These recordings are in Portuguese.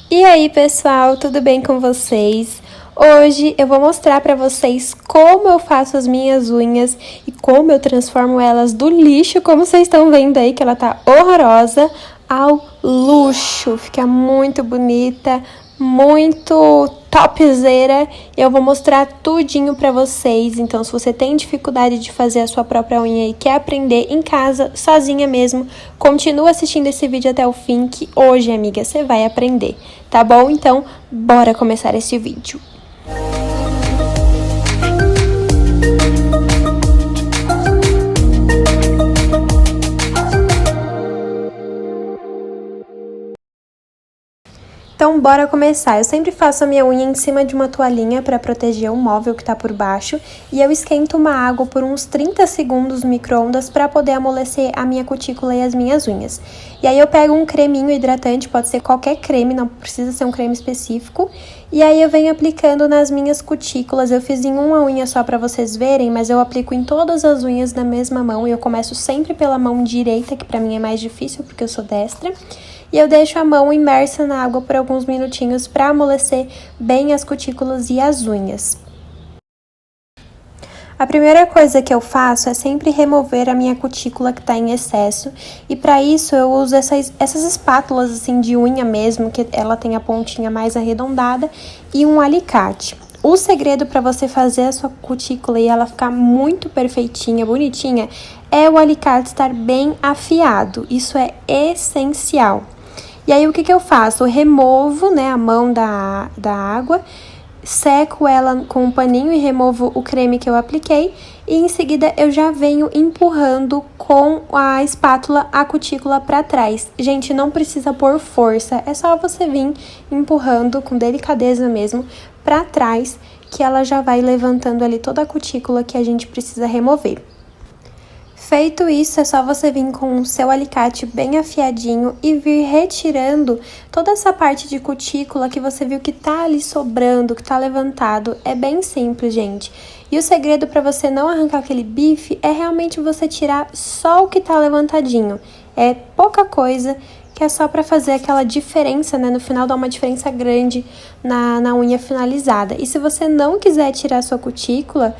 E aí, pessoal, tudo bem com vocês? Hoje eu vou mostrar pra vocês como eu faço as minhas unhas e como eu transformo elas do lixo, como vocês estão vendo aí, que ela tá horrorosa, ao luxo. Fica muito bonita, muito topzera. Eu vou mostrar tudinho pra vocês. Então, se você tem dificuldade de fazer a sua própria unha e quer aprender em casa, sozinha mesmo, continua assistindo esse vídeo até o fim, que hoje, amiga, você vai aprender, tá bom? Então, bora começar esse vídeo. Então, bora começar. Eu sempre faço a minha unha em cima de uma toalhinha para proteger o móvel que tá por baixo. E eu esquento uma água por uns 30 segundos no micro-ondas para poder amolecer a minha cutícula e as minhas unhas. E aí eu pego um creminho hidratante, pode ser qualquer creme, não precisa ser um creme específico. E aí eu venho aplicando nas minhas cutículas. Eu fiz em uma unha só para vocês verem, mas eu aplico em todas as unhas na mesma mão. E eu começo sempre pela mão direita, que para mim é mais difícil porque eu sou destra. E eu deixo a mão imersa na água por alguns minutinhos para amolecer bem as cutículas e as unhas. A primeira coisa que eu faço é sempre remover a minha cutícula que está em excesso. E para isso eu uso essas espátulas assim de unha mesmo, que ela tem a pontinha mais arredondada, e um alicate. O segredo para você fazer a sua cutícula e ela ficar muito perfeitinha, bonitinha, é o alicate estar bem afiado. Isso é essencial. E aí, o que eu faço? Eu removo, né, a mão da água, seco ela com um paninho e removo o creme que eu apliquei. E em seguida, eu já venho empurrando com a espátula a cutícula para trás. Gente, não precisa pôr força, é só você vir empurrando com delicadeza mesmo para trás, que ela já vai levantando ali toda a cutícula que a gente precisa remover. Feito isso, é só você vir com o seu alicate bem afiadinho e vir retirando toda essa parte de cutícula que você viu que tá ali sobrando, que tá levantado. É bem simples, gente. E o segredo para você não arrancar aquele bife é realmente você tirar só o que tá levantadinho. É pouca coisa, que é só para fazer aquela diferença, né? No final dá uma diferença grande na unha finalizada. E se você não quiser tirar a sua cutícula,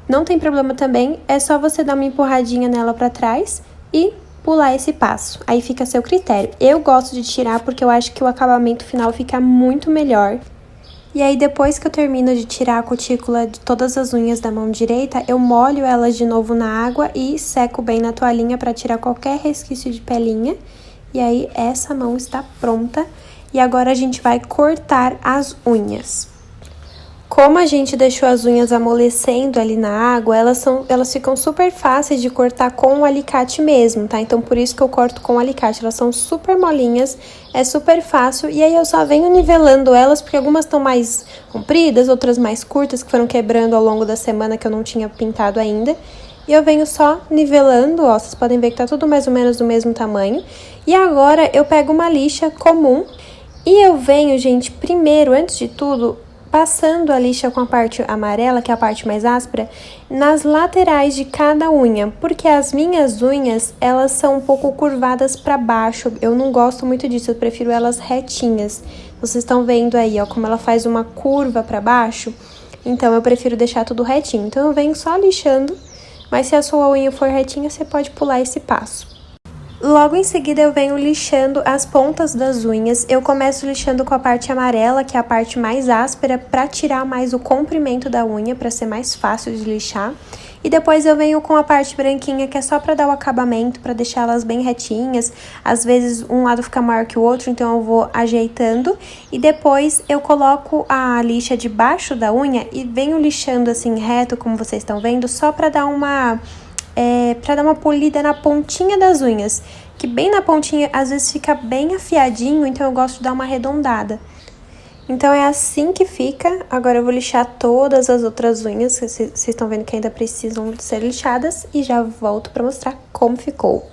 não tem problema também, é só você dar uma empurradinha nela pra trás e pular esse passo. Aí fica a seu critério. Eu gosto de tirar porque eu acho que o acabamento final fica muito melhor. E aí depois que eu termino de tirar a cutícula de todas as unhas da mão direita, eu molho elas de novo na água e seco bem na toalhinha para tirar qualquer resquício de pelinha. E aí essa mão está pronta. E agora a gente vai cortar as unhas. Como a gente deixou as unhas amolecendo ali na água, elas ficam super fáceis de cortar com o alicate mesmo, tá? Então, por isso que eu corto com o alicate. Elas são super molinhas, é super fácil. E aí, eu só venho nivelando elas, porque algumas estão mais compridas, outras mais curtas, que foram quebrando ao longo da semana, que eu não tinha pintado ainda. E eu venho só nivelando, ó, vocês podem ver que tá tudo mais ou menos do mesmo tamanho. E agora, eu pego uma lixa comum e eu venho, gente, primeiro, antes de tudo, passando a lixa com a parte amarela, que é a parte mais áspera, nas laterais de cada unha, porque as minhas unhas, elas são um pouco curvadas para baixo. Eu não gosto muito disso, eu prefiro elas retinhas. Vocês estão vendo aí, ó, como ela faz uma curva para baixo? Então, eu prefiro deixar tudo retinho. Então, eu venho só lixando, mas se a sua unha for retinha, você pode pular esse passo. Logo em seguida, eu venho lixando as pontas das unhas. Eu começo lixando com a parte amarela, que é a parte mais áspera, para tirar mais o comprimento da unha, para ser mais fácil de lixar. E depois eu venho com a parte branquinha, que é só para dar o acabamento, para deixar elas bem retinhas. Às vezes, um lado fica maior que o outro, então eu vou ajeitando. E depois, eu coloco a lixa debaixo da unha e venho lixando assim reto, como vocês estão vendo, só para dar uma polida na pontinha das unhas, que bem na pontinha às vezes fica bem afiadinho, então eu gosto de dar uma arredondada. Então é assim que fica. Agora eu vou lixar todas as outras unhas, vocês estão vendo que ainda precisam ser lixadas, e já volto para mostrar como ficou.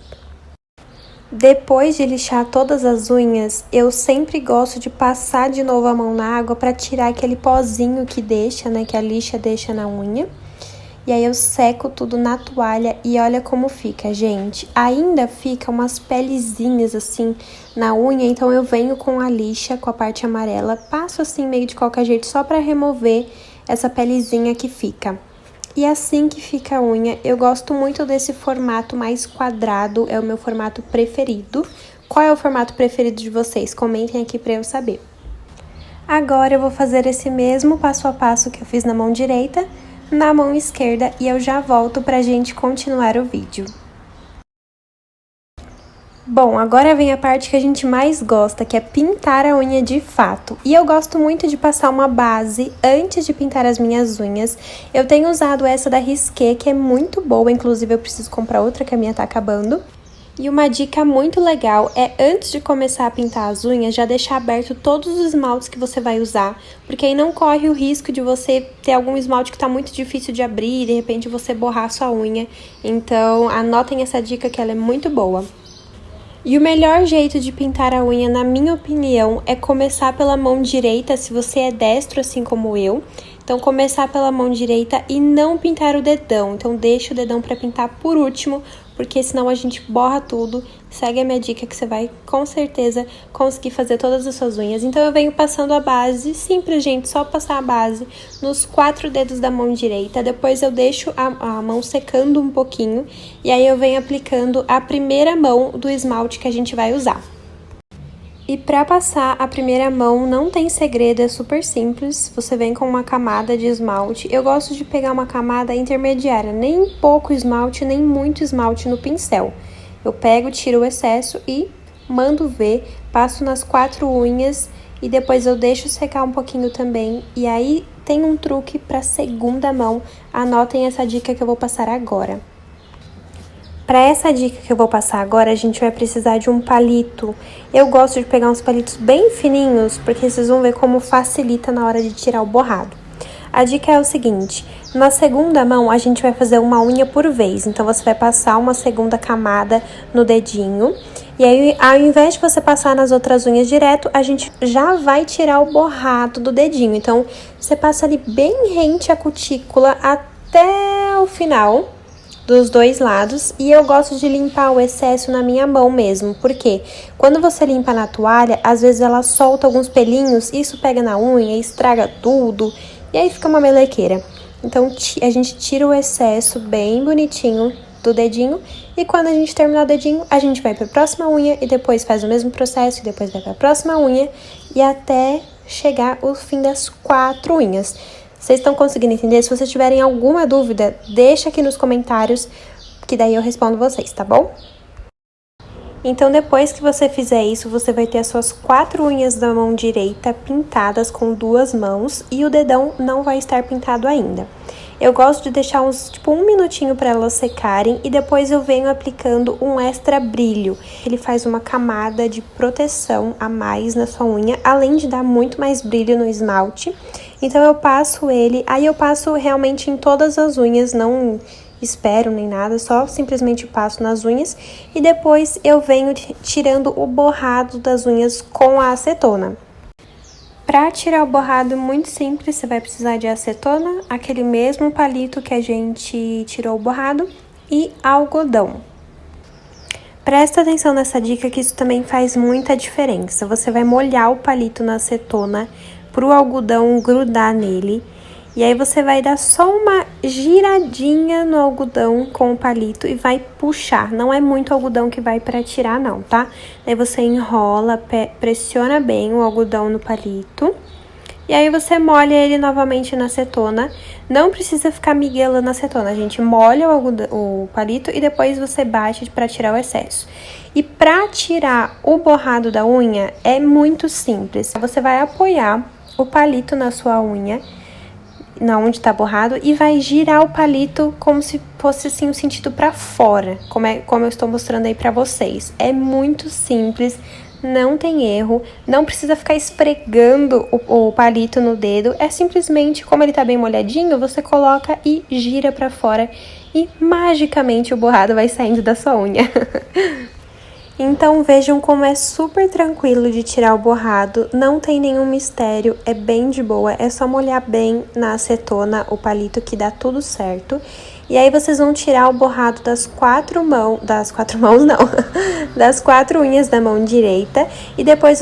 Depois de lixar todas as unhas, eu sempre gosto de passar de novo a mão na água para tirar aquele pozinho que deixa, né, que a lixa deixa na unha. E aí eu seco tudo na toalha e olha como fica, gente. Ainda fica umas pelezinhas assim na unha, então eu venho com a lixa, com a parte amarela, passo assim meio de qualquer jeito só pra remover essa pelezinha que fica. E assim que fica a unha, eu gosto muito desse formato mais quadrado, é o meu formato preferido. Qual é o formato preferido de vocês? Comentem aqui pra eu saber. Agora eu vou fazer esse mesmo passo a passo que eu fiz na mão direita, na mão esquerda e eu já volto pra gente continuar o vídeo. Bom, agora vem a parte que a gente mais gosta, que é pintar a unha de fato. E eu gosto muito de passar uma base antes de pintar as minhas unhas. Eu tenho usado essa da Risqué, que é muito boa, inclusive eu preciso comprar outra que a minha tá acabando. E uma dica muito legal é, antes de começar a pintar as unhas, já deixar aberto todos os esmaltes que você vai usar, porque aí não corre o risco de você ter algum esmalte que tá muito difícil de abrir e de repente você borrar a sua unha. Então, anotem essa dica que ela é muito boa. E o melhor jeito de pintar a unha, na minha opinião, é começar pela mão direita, se você é destro assim como eu. Então, começar pela mão direita e não pintar o dedão. Então, deixa o dedão para pintar por último, porque senão a gente borra tudo. Segue a minha dica que você vai, com certeza, conseguir fazer todas as suas unhas. Então, eu venho passando a base, simples, gente, só passar a base nos 4 dedos da mão direita. Depois, eu deixo a mão secando um pouquinho e aí eu venho aplicando a primeira mão do esmalte que a gente vai usar. E pra passar a primeira mão não tem segredo, é super simples. Você vem com uma camada de esmalte. Eu gosto de pegar uma camada intermediária, nem pouco esmalte, nem muito esmalte no pincel. Eu pego, tiro o excesso e mando ver, passo nas 4 unhas e depois eu deixo secar um pouquinho também. E aí tem um truque pra segunda mão, anotem essa dica que eu vou passar agora. Para essa dica que eu vou passar agora, a gente vai precisar de um palito. Eu gosto de pegar uns palitos bem fininhos, porque vocês vão ver como facilita na hora de tirar o borrado. A dica é o seguinte, na segunda mão a gente vai fazer uma unha por vez. Então, você vai passar uma segunda camada no dedinho. E aí, ao invés de você passar nas outras unhas direto, a gente já vai tirar o borrado do dedinho. Então, você passa ali bem rente à cutícula até o final dos dois lados, e eu gosto de limpar o excesso na minha mão mesmo, porque quando você limpa na toalha, às vezes ela solta alguns pelinhos, isso pega na unha, estraga tudo, e aí fica uma melequeira. Então, a gente tira o excesso bem bonitinho do dedinho, e quando a gente terminar o dedinho, a gente vai pra próxima unha, e depois faz o mesmo processo, e depois vai pra próxima unha, e até chegar o fim das 4 unhas. Vocês estão conseguindo entender? Se vocês tiverem alguma dúvida, deixa aqui nos comentários, que daí eu respondo vocês, tá bom? Então, depois que você fizer isso, você vai ter as suas 4 unhas da mão direita pintadas com 2 mãos e o dedão não vai estar pintado ainda. Eu gosto de deixar uns, tipo, 1 minutinho para elas secarem e depois eu venho aplicando um extra brilho. Ele faz uma camada de proteção a mais na sua unha, além de dar muito mais brilho no esmalte. Então, eu passo ele, aí eu passo realmente em todas as unhas, não espero nem nada, só simplesmente passo nas unhas. E depois eu venho tirando o borrado das unhas com a acetona. Para tirar o borrado, muito simples, você vai precisar de acetona, aquele mesmo palito que a gente tirou o borrado e algodão. Presta atenção nessa dica que isso também faz muita diferença. Você vai molhar o palito na acetona para o algodão grudar nele. E aí você vai dar só uma giradinha no algodão com o palito e vai puxar. Não é muito algodão que vai para tirar não, tá? Aí você enrola, pressiona bem o algodão no palito. E aí você molha ele novamente na acetona. Não precisa ficar miguelando na acetona, a gente molha o palito e depois você bate para tirar o excesso. E para tirar o borrado da unha é muito simples. Você vai apoiar o palito na sua unha, na onde tá borrado, e vai girar o palito como se fosse assim o sentido para fora, como eu estou mostrando aí para vocês. É muito simples, não tem erro, não precisa ficar esfregando o palito no dedo, é simplesmente, como ele tá bem molhadinho, você coloca e gira para fora e magicamente o borrado vai saindo da sua unha. Então vejam como é super tranquilo de tirar o borrado, não tem nenhum mistério, é bem de boa, é só molhar bem na acetona o palito que dá tudo certo. E aí vocês vão tirar o borrado das quatro mãos não, das 4 unhas da mão direita e depois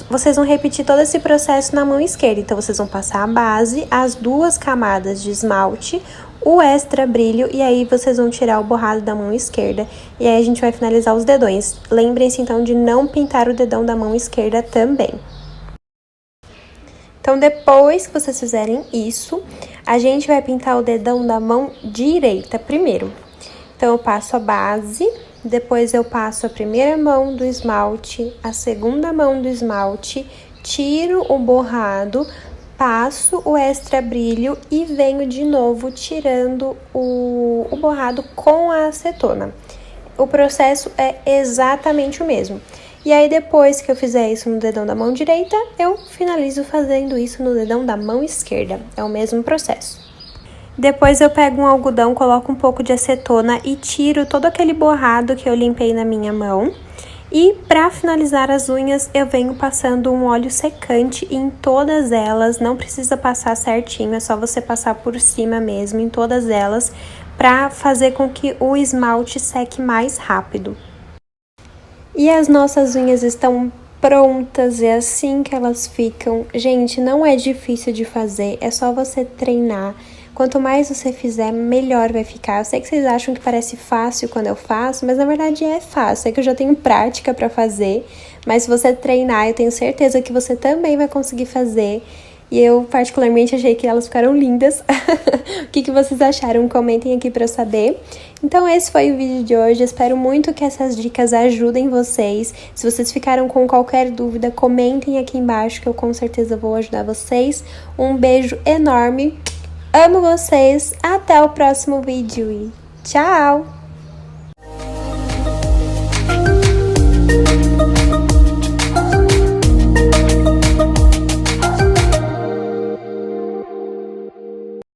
vocês vão repetir todo esse processo na mão esquerda. Então vocês vão passar a base, as 2 camadas de esmalte, o extra brilho e aí vocês vão tirar o borrado da mão esquerda e aí a gente vai finalizar os dedões. Lembrem-se então de não pintar o dedão da mão esquerda também. Então depois que vocês fizerem isso, a gente vai pintar o dedão da mão direita primeiro. Então eu passo a base, depois eu passo a primeira mão do esmalte, a segunda mão do esmalte, tiro o borrado, passo o extra brilho e venho de novo tirando o borrado com a acetona. O processo é exatamente o mesmo. E aí, depois que eu fizer isso no dedão da mão direita, eu finalizo fazendo isso no dedão da mão esquerda. É o mesmo processo. Depois eu pego um algodão, coloco um pouco de acetona e tiro todo aquele borrado que eu limpei na minha mão. E para finalizar as unhas, eu venho passando um óleo secante em todas elas, não precisa passar certinho, é só você passar por cima mesmo em todas elas, para fazer com que o esmalte seque mais rápido. E as nossas unhas estão prontas, é assim que elas ficam. Gente, não é difícil de fazer, é só você treinar. Quanto mais você fizer, melhor vai ficar. Eu sei que vocês acham que parece fácil quando eu faço, mas na verdade é fácil. É que eu já tenho prática pra fazer, mas se você treinar, eu tenho certeza que você também vai conseguir fazer. E eu particularmente achei que elas ficaram lindas. O que vocês acharam? Comentem aqui pra eu saber. Então esse foi o vídeo de hoje, espero muito que essas dicas ajudem vocês. Se vocês ficaram com qualquer dúvida, comentem aqui embaixo que eu com certeza vou ajudar vocês. Um beijo enorme, amo vocês, até o próximo vídeo e tchau!